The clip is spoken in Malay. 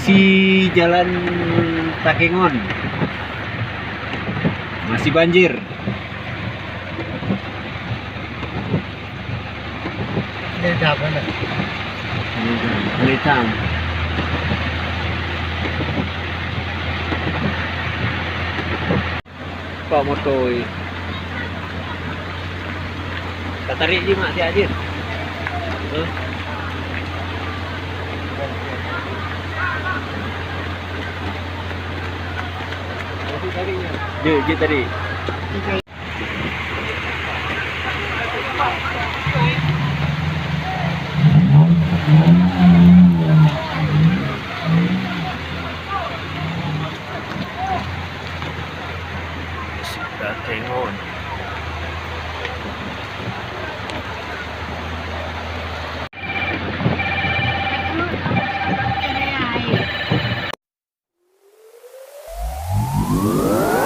Kondisi jalan Takengon masih banjir. Hitam. Pak motor. Tak tarik je mak dia hadir. Dia tarik. Takengon. Cái này